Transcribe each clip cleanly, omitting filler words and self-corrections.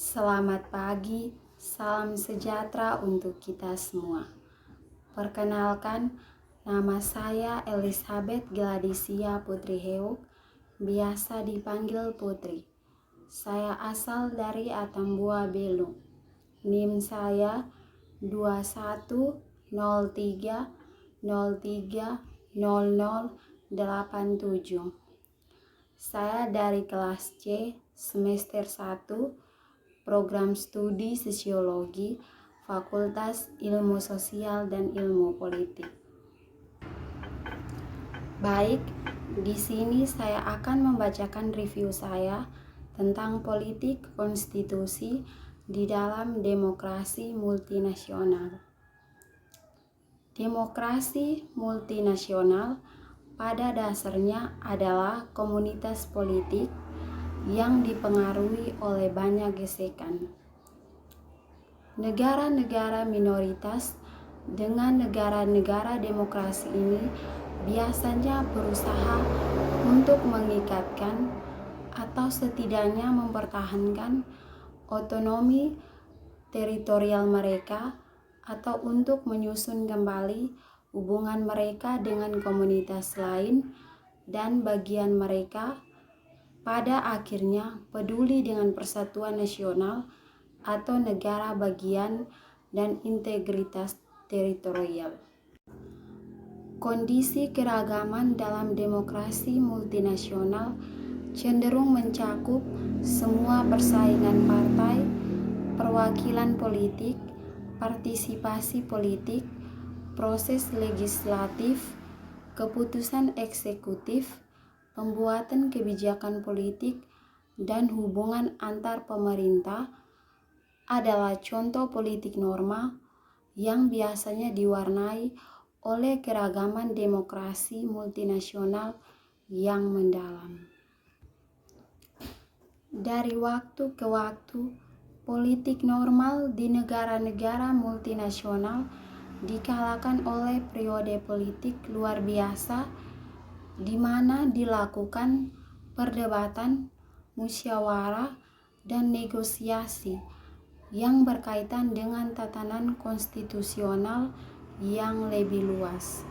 Selamat pagi, salam sejahtera untuk kita semua. Perkenalkan, nama saya Elizabeth Gladisia Putri Heuk, biasa dipanggil Putri. Saya asal dari Atambua Belu. NIM saya 2103030087. Saya dari kelas C semester 1, program studi Sosiologi, Fakultas Ilmu Sosial dan Ilmu Politik. Baik, di sini saya akan membacakan review saya tentang politik konstitusi di dalam demokrasi multinasional. Demokrasi multinasional pada dasarnya adalah komunitas politik yang dipengaruhi oleh banyak gesekan. Negara-negara minoritas dengan negara-negara demokrasi ini biasanya berusaha untuk mengikatkan atau setidaknya mempertahankan otonomi teritorial mereka atau untuk menyusun kembali hubungan mereka dengan komunitas lain dan bagian mereka pada akhirnya peduli dengan persatuan nasional atau negara bagian dan integritas teritorial. Kondisi keragaman dalam demokrasi multinasional cenderung mencakup semua persaingan partai, perwakilan politik, partisipasi politik, proses legislatif, keputusan eksekutif, pembuatan kebijakan politik, dan hubungan antar pemerintah adalah contoh politik normal yang biasanya diwarnai oleh keragaman demokrasi multinasional yang mendalam. Dari waktu ke waktu, politik normal di negara-negara multinasional dikalahkan oleh periode politik luar biasa di mana dilakukan perdebatan, musyawarah, dan negosiasi yang berkaitan dengan tatanan konstitusional yang lebih luas.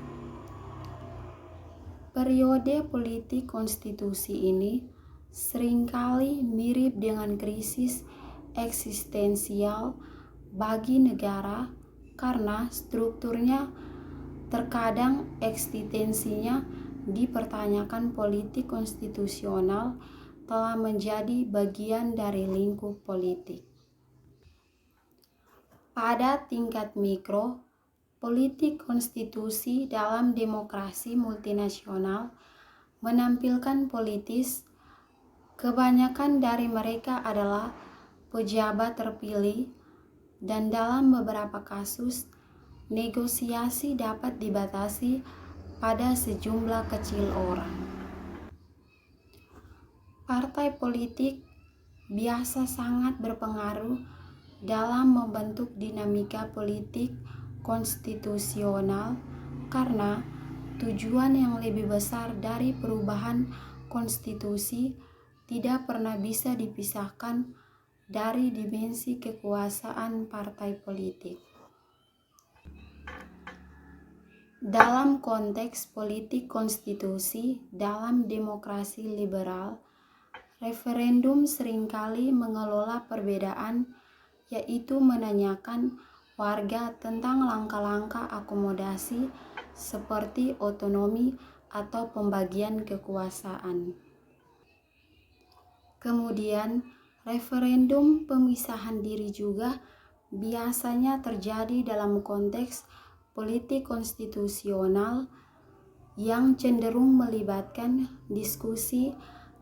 Periode politik konstitusi ini seringkali mirip dengan krisis eksistensial bagi negara karena strukturnya terkadang eksistensinya dipertanyakan. Politik konstitusional telah menjadi bagian dari lingkup politik. Pada tingkat mikro, politik konstitusi dalam demokrasi multinasional menampilkan politis. Kebanyakan dari mereka adalah pejabat terpilih, dan dalam beberapa kasus, negosiasi dapat dibatasi pada sejumlah kecil orang. Partai politik biasa sangat berpengaruh dalam membentuk dinamika politik konstitusional karena tujuan yang lebih besar dari perubahan konstitusi tidak pernah bisa dipisahkan dari dimensi kekuasaan partai politik. Dalam konteks politik konstitusi dalam demokrasi liberal, referendum seringkali mengelola perbedaan, yaitu menanyakan warga tentang langkah-langkah akomodasi seperti otonomi atau pembagian kekuasaan. Kemudian, referendum pemisahan diri juga biasanya terjadi dalam konteks politik konstitusional yang cenderung melibatkan diskusi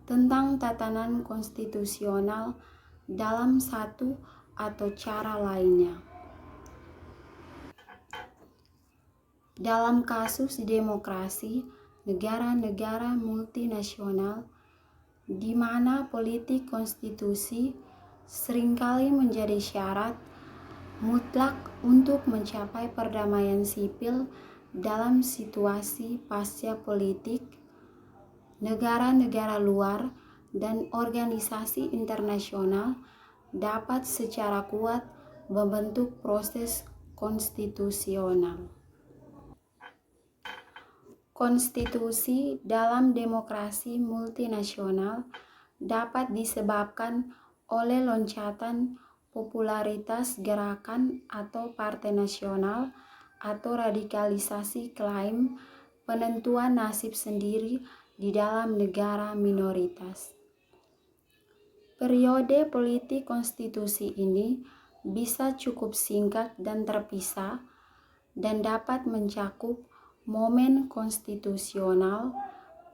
tentang tatanan konstitusional dalam satu atau cara lainnya. Dalam kasus demokrasi negara-negara multinasional, di mana politik konstitusi seringkali menjadi syarat mutlak untuk mencapai perdamaian sipil dalam situasi pasca politik, negara-negara luar dan organisasi internasional dapat secara kuat membentuk proses konstitusional. Konstitusi dalam demokrasi multinasional dapat disebabkan oleh loncatan popularitas gerakan atau partai nasional atau radikalisasi klaim penentuan nasib sendiri di dalam negara minoritas. Periode politik konstitusi ini bisa cukup singkat dan terpisah dan dapat mencakup momen konstitusional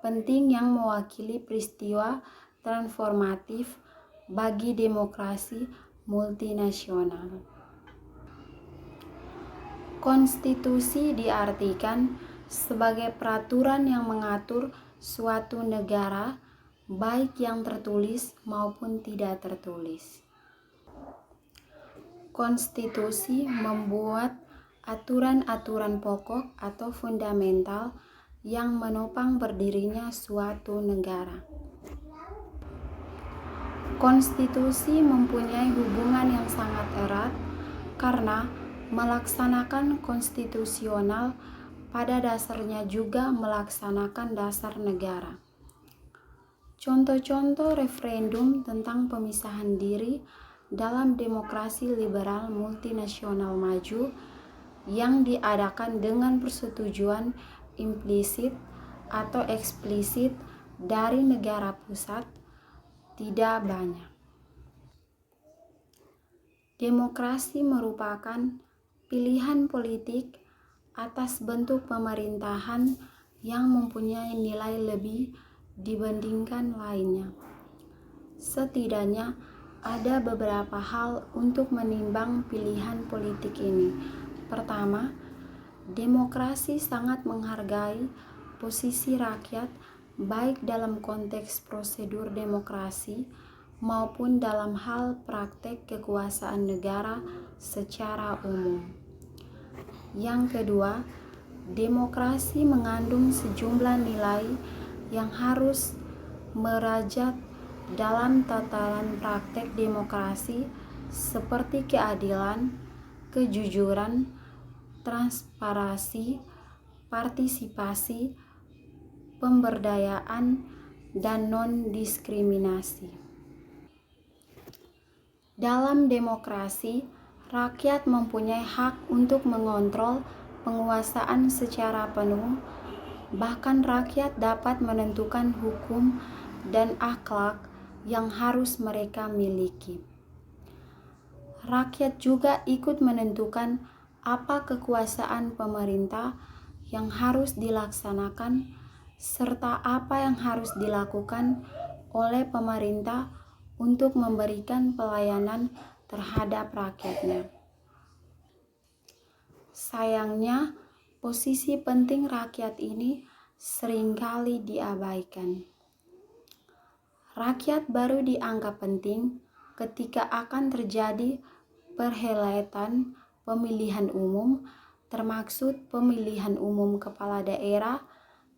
penting yang mewakili peristiwa transformatif bagi demokrasi multinasional. Konstitusi diartikan sebagai peraturan yang mengatur suatu negara, baik yang tertulis maupun tidak tertulis. Konstitusi membuat aturan-aturan pokok atau fundamental yang menopang berdirinya suatu negara. Konstitusi mempunyai hubungan yang sangat erat karena melaksanakan konstitusional pada dasarnya juga melaksanakan dasar negara. Contoh-contoh referendum tentang pemisahan diri dalam demokrasi liberal multinasional maju yang diadakan dengan persetujuan implisit atau eksplisit dari negara pusat tidak banyak. Demokrasi merupakan pilihan politik atas bentuk pemerintahan yang mempunyai nilai lebih dibandingkan lainnya. Setidaknya ada beberapa hal untuk menimbang pilihan politik ini. Pertama, demokrasi sangat menghargai posisi rakyat baik dalam konteks prosedur demokrasi maupun dalam hal praktek kekuasaan negara secara umum. Yang kedua, demokrasi mengandung sejumlah nilai yang harus merajat dalam tataran praktek demokrasi seperti keadilan, kejujuran, transparansi, partisipasi, pemberdayaan, dan non-diskriminasi. Dalam demokrasi, rakyat mempunyai hak untuk mengontrol penguasaan secara penuh, bahkan rakyat dapat menentukan hukum dan akhlak yang harus mereka miliki. Rakyat juga ikut menentukan apa kekuasaan pemerintah yang harus dilaksanakan serta apa yang harus dilakukan oleh pemerintah untuk memberikan pelayanan terhadap rakyatnya. Sayangnya, posisi penting rakyat ini seringkali diabaikan. Rakyat baru dianggap penting ketika akan terjadi perhelatan pemilihan umum, termaksud pemilihan umum kepala daerah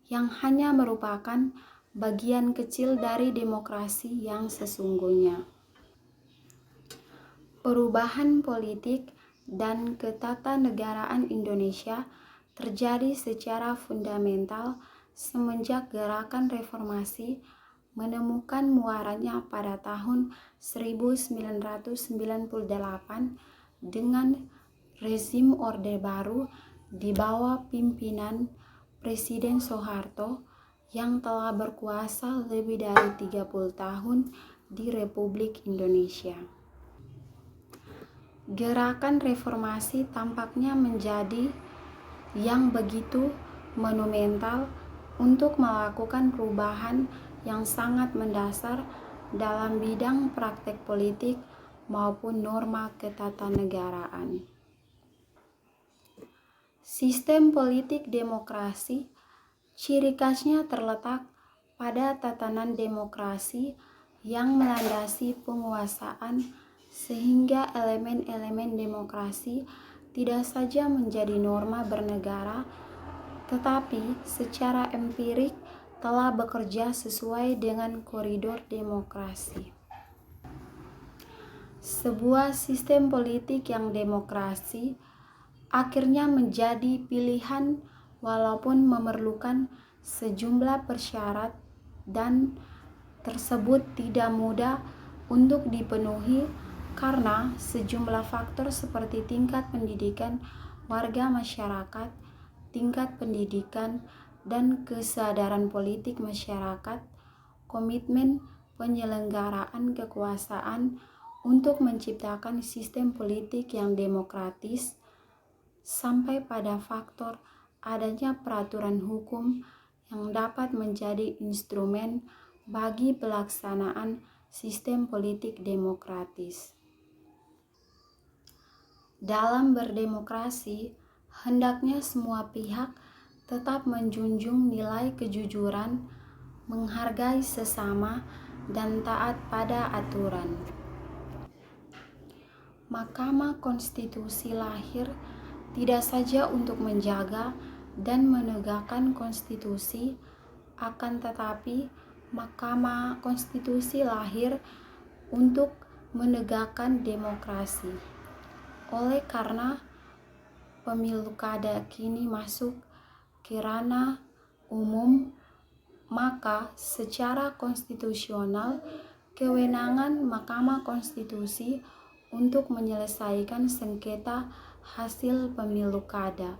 yang hanya merupakan bagian kecil dari demokrasi yang sesungguhnya. Perubahan politik dan ketatanegaraan Indonesia terjadi secara fundamental semenjak gerakan reformasi menemukan muaranya pada tahun 1998 dengan rezim Orde Baru di bawah pimpinan Presiden Soeharto yang telah berkuasa lebih dari 30 tahun di Republik Indonesia. Gerakan reformasi tampaknya menjadi yang begitu monumental untuk melakukan perubahan yang sangat mendasar dalam bidang praktek politik maupun norma ketatanegaraan. Sistem politik demokrasi, ciri khasnya terletak pada tatanan demokrasi yang melandasi penguasaan sehingga elemen-elemen demokrasi tidak saja menjadi norma bernegara, tetapi secara empirik telah bekerja sesuai dengan koridor demokrasi. Sebuah sistem politik yang demokrasi akhirnya menjadi pilihan walaupun memerlukan sejumlah persyarat dan tersebut tidak mudah untuk dipenuhi karena sejumlah faktor seperti tingkat pendidikan warga masyarakat, tingkat pendidikan dan kesadaran politik masyarakat, komitmen penyelenggaraan kekuasaan untuk menciptakan sistem politik yang demokratis, sampai pada faktor adanya peraturan hukum yang dapat menjadi instrumen bagi pelaksanaan sistem politik demokratis. Dalam berdemokrasi, hendaknya semua pihak tetap menjunjung nilai kejujuran, menghargai sesama, dan taat pada aturan. Mahkamah Konstitusi lahir tidak saja untuk menjaga dan menegakkan konstitusi, akan tetapi Mahkamah Konstitusi lahir untuk menegakkan demokrasi. Oleh karena pemilu kada kini masuk ke ranah umum, maka secara konstitusional kewenangan Mahkamah Konstitusi untuk menyelesaikan sengketa hasil pemilu kada.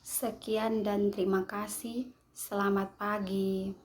Sekian dan terima kasih. Selamat pagi.